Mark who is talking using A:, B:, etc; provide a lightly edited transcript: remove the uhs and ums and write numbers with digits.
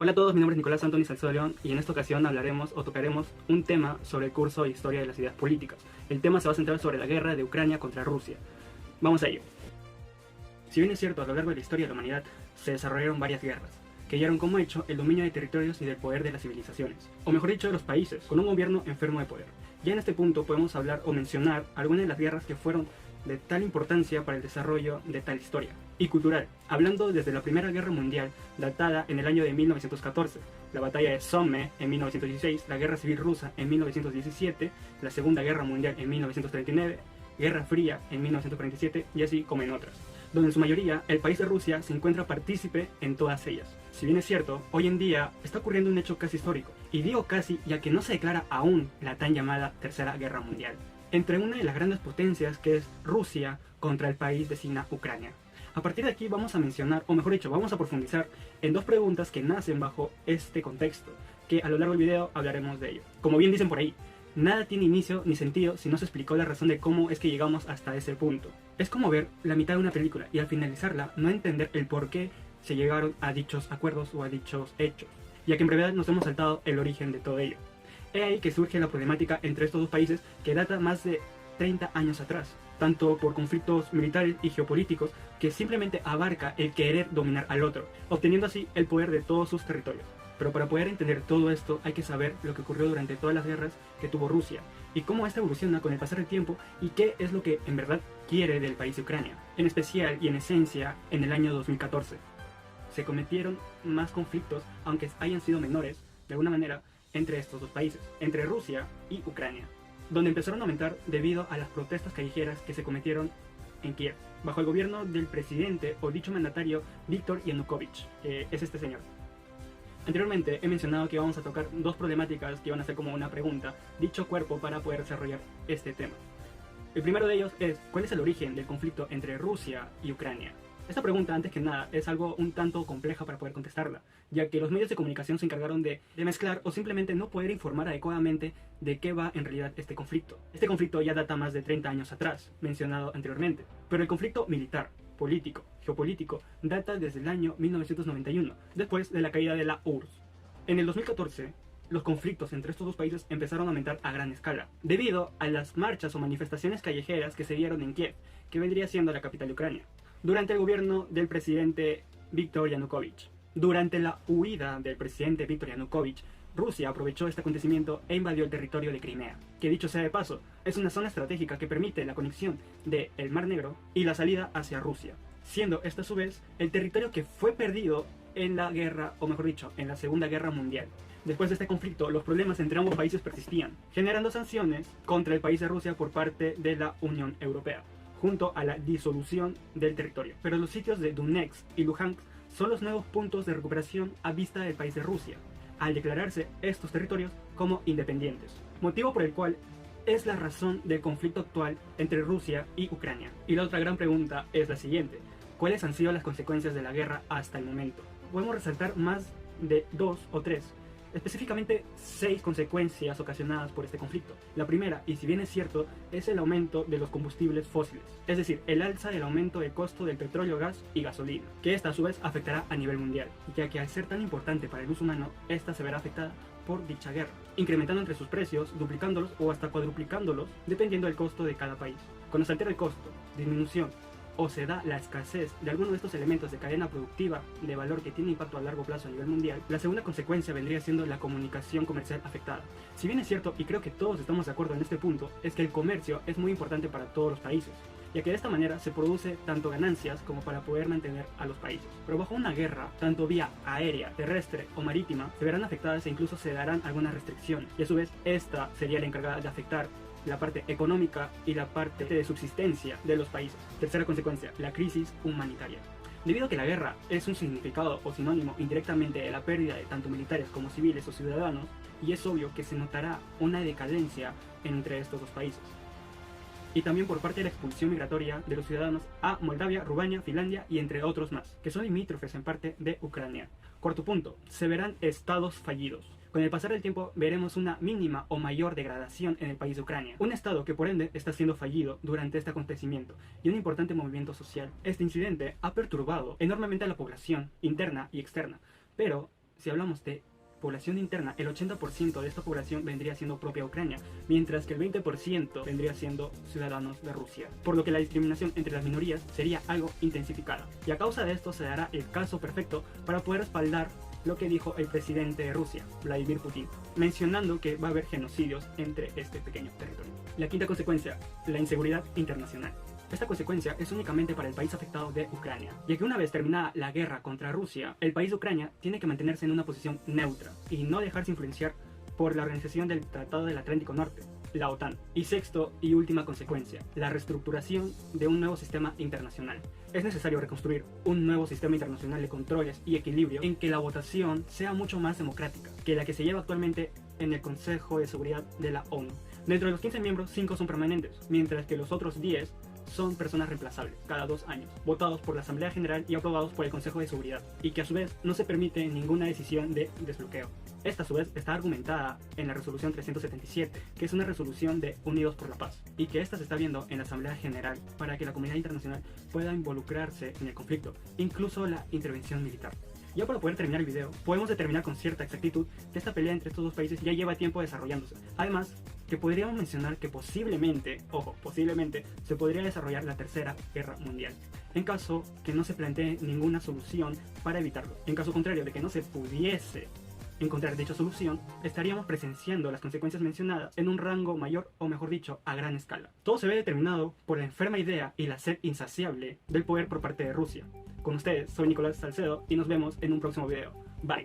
A: Hola a todos, mi nombre es Nicolás Antoni Salcedo León y en esta ocasión hablaremos o tocaremos un tema sobre el curso de Historia de las Ideas Políticas. El tema se va a centrar sobre la guerra de Ucrania contra Rusia. Vamos a ello. Si bien es cierto, a lo largo de la historia de la humanidad se desarrollaron varias guerras, que dieron como hecho el dominio de territorios y del poder de las civilizaciones, o mejor dicho de los países, con un gobierno enfermo de poder. Ya en este punto podemos hablar o mencionar algunas de las guerras que fueron de tal importancia para el desarrollo de tal historia y cultural, hablando desde la Primera Guerra Mundial, datada en el año de 1914, la batalla de Somme en 1916, la Guerra Civil Rusa en 1917, la Segunda Guerra Mundial en 1939, Guerra Fría en 1947 y así como en otras, donde en su mayoría el país de Rusia se encuentra partícipe en todas ellas. Si bien es cierto, hoy en día está ocurriendo un hecho casi histórico, y digo casi ya que no se declara aún la tan llamada Tercera Guerra Mundial, entre una de las grandes potencias que es Rusia contra el país vecina Ucrania. A partir de aquí vamos a mencionar, o mejor dicho, vamos a profundizar en dos preguntas que nacen bajo este contexto, que a lo largo del video hablaremos de ello. Como bien dicen por ahí, nada tiene inicio ni sentido si no se explicó la razón de cómo es que llegamos hasta ese punto. Es como ver la mitad de una película y al finalizarla no entender el por qué se llegaron a dichos acuerdos o a dichos hechos, ya que en brevedad nos hemos saltado el origen de todo ello. Es ahí que surge la problemática entre estos dos países que data más de 30 años atrás, tanto por conflictos militares y geopolíticos que simplemente abarca el querer dominar al otro, obteniendo así el poder de todos sus territorios. Pero para poder entender todo esto hay que saber lo que ocurrió durante todas las guerras que tuvo Rusia y cómo esta evoluciona con el pasar del tiempo y qué es lo que en verdad quiere del país de Ucrania, en especial y en esencia en el año 2014. Se cometieron más conflictos, aunque hayan sido menores, de alguna manera, entre estos dos países, entre Rusia y Ucrania, donde empezaron a aumentar debido a las protestas callejeras que se cometieron en Kiev, bajo el gobierno del presidente o dicho mandatario Viktor Yanukovych, que es este señor. Anteriormente he mencionado que vamos a tocar dos problemáticas que van a ser como una pregunta, dicho cuerpo para poder desarrollar este tema. El primero de ellos es, ¿cuál es el origen del conflicto entre Rusia y Ucrania? Esta pregunta, antes que nada, es algo un tanto compleja para poder contestarla, ya que los medios de comunicación se encargaron de mezclar o simplemente no poder informar adecuadamente de qué va en realidad este conflicto. Este conflicto ya data más de 30 años atrás, mencionado anteriormente, pero el conflicto militar, político, geopolítico, data desde el año 1991, después de la caída de la URSS. En el 2014, los conflictos entre estos dos países empezaron a aumentar a gran escala, debido a las marchas o manifestaciones callejeras que se dieron en Kiev, que vendría siendo la capital de Ucrania, durante el gobierno del presidente Viktor Yanukovych. Durante la huida del presidente Viktor Yanukovych, Rusia aprovechó este acontecimiento e invadió el territorio de Crimea, que dicho sea de paso, es una zona estratégica que permite la conexión del Mar Negro y la salida hacia Rusia, siendo esta a su vez el territorio que fue perdido en la guerra, o mejor dicho, en la Segunda Guerra Mundial. Después de este conflicto, los problemas entre ambos países persistían, generando sanciones contra el país de Rusia por parte de la Unión Europea, junto a la disolución del territorio. Pero los sitios de Donetsk y Luhansk son los nuevos puntos de recuperación a vista del país de Rusia, al declararse estos territorios como independientes, motivo por el cual es la razón del conflicto actual entre Rusia y Ucrania. Y la otra gran pregunta es la siguiente: ¿cuáles han sido las consecuencias de la guerra hasta el momento? Podemos resaltar más de 2 o 3, específicamente 6 consecuencias ocasionadas por este conflicto. La primera, y si bien es cierto, es el aumento de los combustibles fósiles, es decir, el alza del aumento del costo del petróleo, gas y gasolina, que esta a su vez afectará a nivel mundial, ya que al ser tan importante para el uso humano, esta se verá afectada por dicha guerra, incrementando entre sus precios, duplicándolos o hasta cuadruplicándolos, dependiendo del costo de cada país. Cuando se altera el costo, disminución o se da la escasez de alguno de estos elementos de cadena productiva de valor que tiene impacto a largo plazo a nivel mundial, la segunda consecuencia vendría siendo la comunicación comercial afectada. Si bien es cierto, y creo que todos estamos de acuerdo en este punto, es que el comercio es muy importante para todos los países, ya que de esta manera se produce tanto ganancias como para poder mantener a los países. Pero bajo una guerra, tanto vía aérea, terrestre o marítima, se verán afectadas e incluso se darán algunas restricciones, y a su vez esta sería la encargada de afectar la parte económica y la parte de subsistencia de los países. Tercera consecuencia, la crisis humanitaria. Debido a que la guerra es un significado o sinónimo indirectamente de la pérdida de tanto militares como civiles o ciudadanos, y es obvio que se notará una decadencia entre estos dos países. Y también por parte de la expulsión migratoria de los ciudadanos a Moldavia, Rumania, Finlandia y entre otros más, que son limítrofes en parte de Ucrania. Cuarto punto, se verán estados fallidos. Con el pasar del tiempo veremos una mínima o mayor degradación en el país de Ucrania, un estado que por ende está siendo fallido durante este acontecimiento y un importante movimiento social. Este incidente ha perturbado enormemente a la población interna y externa, pero si hablamos de población interna, el 80% de esta población vendría siendo propia Ucrania, mientras que el 20% vendría siendo ciudadanos de Rusia, por lo que la discriminación entre las minorías sería algo intensificada. Y a causa de esto se dará el caso perfecto para poder respaldar lo que dijo el presidente de Rusia, Vladimir Putin, mencionando que va a haber genocidios entre este pequeño territorio. La quinta consecuencia, la inseguridad internacional. Esta consecuencia es únicamente para el país afectado de Ucrania, ya que una vez terminada la guerra contra Rusia, el país de Ucrania tiene que mantenerse en una posición neutra y no dejarse influenciar por la organización del Tratado del Atlántico Norte, la OTAN. Y sexto y última consecuencia, la reestructuración de un nuevo sistema internacional. Es necesario reconstruir un nuevo sistema internacional de controles y equilibrio en que la votación sea mucho más democrática que la que se lleva actualmente en el Consejo de Seguridad de la ONU. Dentro de los 15 miembros, 5 son permanentes, mientras que los otros 10 son personas reemplazables cada 2 años, votados por la Asamblea General y aprobados por el Consejo de Seguridad, y que a su vez no se permite ninguna decisión de desbloqueo. Esta a su vez está argumentada en la resolución 377, que es una resolución de Unidos por la Paz, y que esta se está viendo en la Asamblea General para que la comunidad internacional pueda involucrarse en el conflicto, incluso la intervención militar. Ya para poder terminar el video, podemos determinar con cierta exactitud que esta pelea entre estos dos países ya lleva tiempo desarrollándose. Además, que podríamos mencionar que posiblemente, ojo, posiblemente, se podría desarrollar la Tercera Guerra Mundial, en caso que no se plantee ninguna solución para evitarlo. En caso contrario de que no se pudiese encontrar dicha solución, estaríamos presenciando las consecuencias mencionadas en un rango mayor, o mejor dicho, a gran escala. Todo se ve determinado por la enferma idea y la sed insaciable del poder por parte de Rusia. Con ustedes, soy Nicolás Salcedo y nos vemos en un próximo video. Bye.